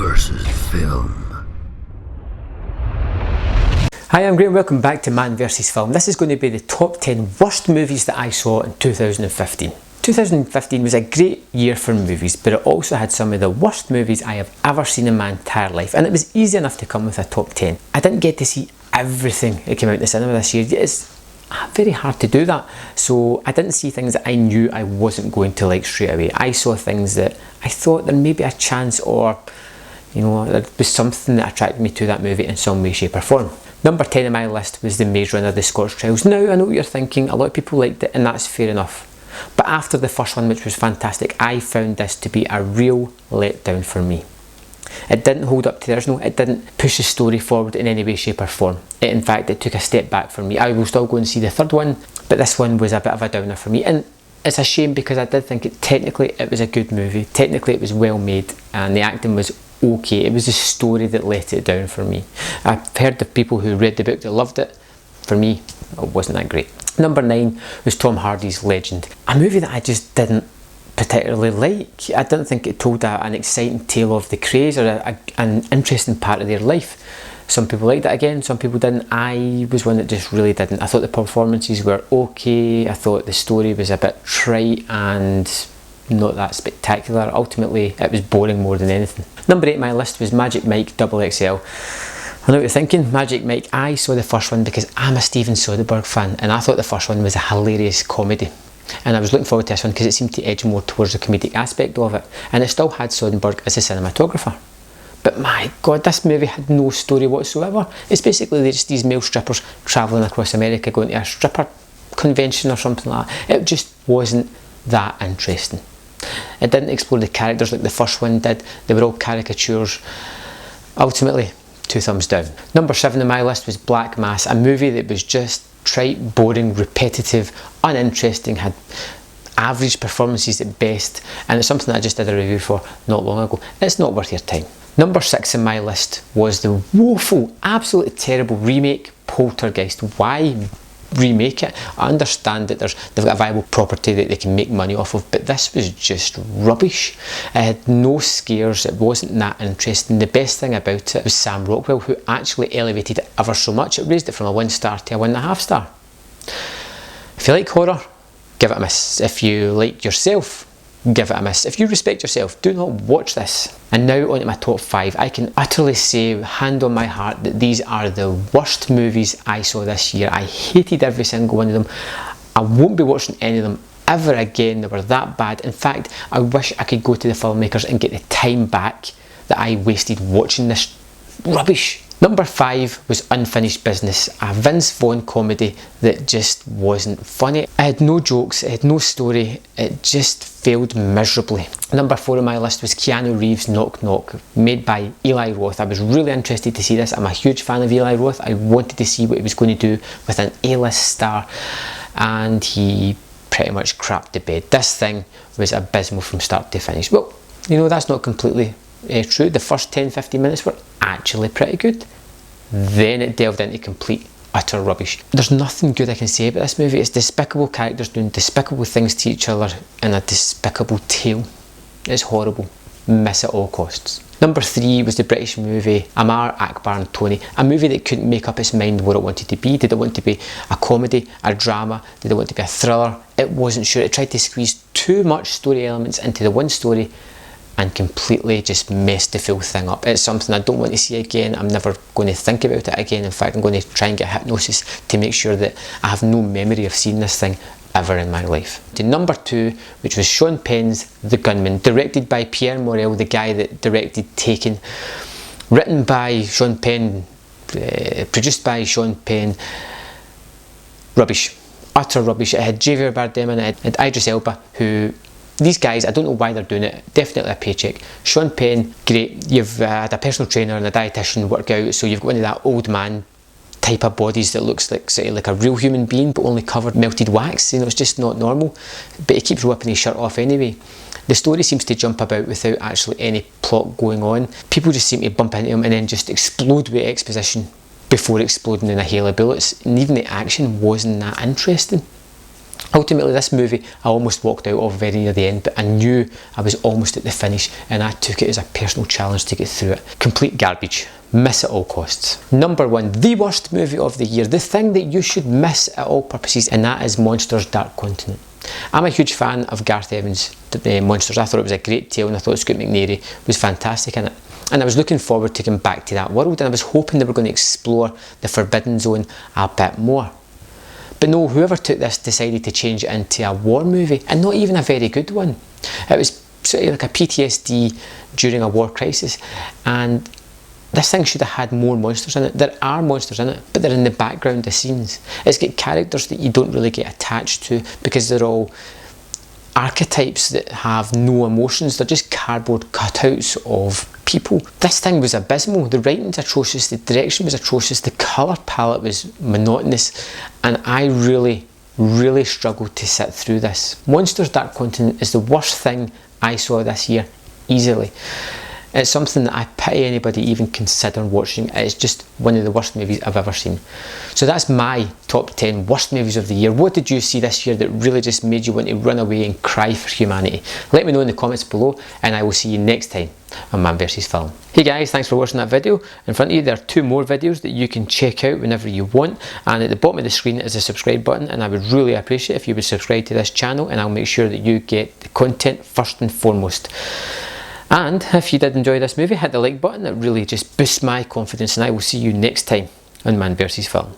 versus Film. Hi, I'm Graham. Welcome back to Man vs Film. This is going to be the top 10 worst movies that I saw in 2015. 2015 was a great year for movies, but it also had some of the worst movies I have ever seen in my entire life, and it was easy enough to come with a top 10. I didn't get to see everything that came out in the cinema this year. It's very hard to do that, so I didn't see things that I knew I wasn't going to like straight away. I saw things that I thought there may be a chance, or there was something that attracted me to that movie in some way, shape or form. Number 10 on my list was The Maze Runner: The Scotch Trials. Now, I know what you're thinking, a lot of people liked it, and that's fair enough. But after the first one, which was fantastic, I found this to be a real letdown for me. It didn't hold up to the original, it didn't push the story forward in any way, shape or form. In fact, it took a step back for me. I will still go and see the third one, but this one was a bit of a downer for me. And it's a shame, because I did think technically it was a good movie, technically it was well made, and the acting was okay. It was the story that let it down for me. I've heard of people who read the book that loved it. For me, it wasn't that great. Number 9 was Tom Hardy's Legend, a movie that I just didn't particularly like. I didn't think it told an exciting tale of the Krays, or an interesting part of their life. Some people liked it again, some people didn't. I was one that just really didn't. I thought the performances were okay, I thought the story was a bit trite and not that spectacular. Ultimately, it was boring more than anything. Number 8 on my list was Magic Mike XXL. I know what you're thinking, Magic Mike. I saw the first one because I'm a Steven Soderbergh fan, and I thought the first one was a hilarious comedy. And I was looking forward to this one because it seemed to edge more towards the comedic aspect of it, and it still had Soderbergh as a cinematographer. But my god, this movie had no story whatsoever. It's basically just these male strippers travelling across America, going to a stripper convention or something like that. It just wasn't that interesting. It didn't explore the characters like the first one did. They were all caricatures. Ultimately, 2 thumbs down. Number 7 on my list was Black Mass, a movie that was just trite, boring, repetitive, uninteresting, had average performances at best, and it's something that I just did a review for not long ago. It's not worth your time. Number 6 on my list was the woeful, absolutely terrible remake Poltergeist. Why remake it? I understand that they've got a viable property that they can make money off of, but this was just rubbish. It had no scares, it wasn't that interesting. The best thing about it was Sam Rockwell, who actually elevated it ever so much. It raised it from a 1 star to a 1.5 star. If you like horror, give it a miss. If you like yourself, give it a miss. If you respect yourself, do not watch this. And now on to my top 5. I can utterly say, hand on my heart, that these are the worst movies I saw this year. I hated every single one of them. I won't be watching any of them ever again. They were that bad. In fact, I wish I could go to the filmmakers and get the time back that I wasted watching this rubbish. Number 5 was Unfinished Business, a Vince Vaughn comedy that just wasn't funny. It had no jokes, it had no story, it just failed miserably. Number 4 on my list was Keanu Reeves' Knock Knock, made by Eli Roth. I was really interested to see this. I'm a huge fan of Eli Roth. I wanted to see what he was going to do with an A-list star, and he pretty much crapped the bed. This thing was abysmal from start to finish. Well, that's not completely true. The first 10-15 minutes were actually pretty good. Then it delved into complete utter rubbish. There's nothing good I can say about this movie. It's despicable characters doing despicable things to each other in a despicable tale. It's horrible. Miss at all costs. Number 3 was the British movie Amar, Akbar and Tony, a movie that couldn't make up its mind what it wanted to be. Did it want to be a comedy, a drama? Did it want to be a thriller? It wasn't sure. It tried to squeeze too much story elements into the one story and completely just messed the full thing up. It's something I don't want to see again. I'm never going to think about it again. In fact, I'm going to try and get hypnosis to make sure that I have no memory of seeing this thing ever in my life. To number 2, which was Sean Penn's The Gunman, directed by Pierre Morel, the guy that directed Taken, written by Sean Penn, produced by Sean Penn. Rubbish, utter rubbish. It had Javier Bardem in it, and Idris Elba, who, these guys, I don't know why they're doing it, definitely a paycheck. Sean Penn, great. You've had a personal trainer and a dietitian work out, so you've got one of that old man type of bodies that looks like sort of like a real human being, but only covered melted wax. It's just not normal. But he keeps whipping his shirt off anyway. The story seems to jump about without actually any plot going on. People just seem to bump into him and then just explode with exposition before exploding in a hail of bullets. And even the action wasn't that interesting. Ultimately, this movie I almost walked out of very near the end, but I knew I was almost at the finish and I took it as a personal challenge to get through it. Complete garbage. Miss at all costs. Number 1, the worst movie of the year, the thing that you should miss at all purposes, and that is Monsters Dark Continent. I'm a huge fan of Gareth Evans' Monsters. I thought it was a great tale and I thought Scoot McNairy was fantastic in it. And I was looking forward to going back to that world, and I was hoping they were going to explore the Forbidden Zone a bit more. But no, whoever took this decided to change it into a war movie, and not even a very good one. It was sort of like a PTSD during a war crisis, and this thing should have had more monsters in it. There are monsters in it, but they're in the background of scenes. It's got characters that you don't really get attached to because they're all archetypes that have no emotions. They're just cardboard cutouts of people. This thing was abysmal. The writing's atrocious, the direction was atrocious, the colour palette was monotonous, and I really struggled to sit through this. Monsters Dark Continent is the worst thing I saw this year, easily. It's something that I pity anybody even considering watching. It's just one of the worst movies I've ever seen. So that's my top 10 worst movies of the year. What did you see this year that really just made you want to run away and cry for humanity? Let me know in the comments below, and I will see you next time on Man vs Film. Hey guys, thanks for watching that video. In front of you there are 2 more videos that you can check out whenever you want, and at the bottom of the screen is a subscribe button, and I would really appreciate if you would subscribe to this channel, and I'll make sure that you get the content first and foremost. And if you did enjoy this movie, hit the like button. It really just boosts my confidence, and I will see you next time on Man vs Film.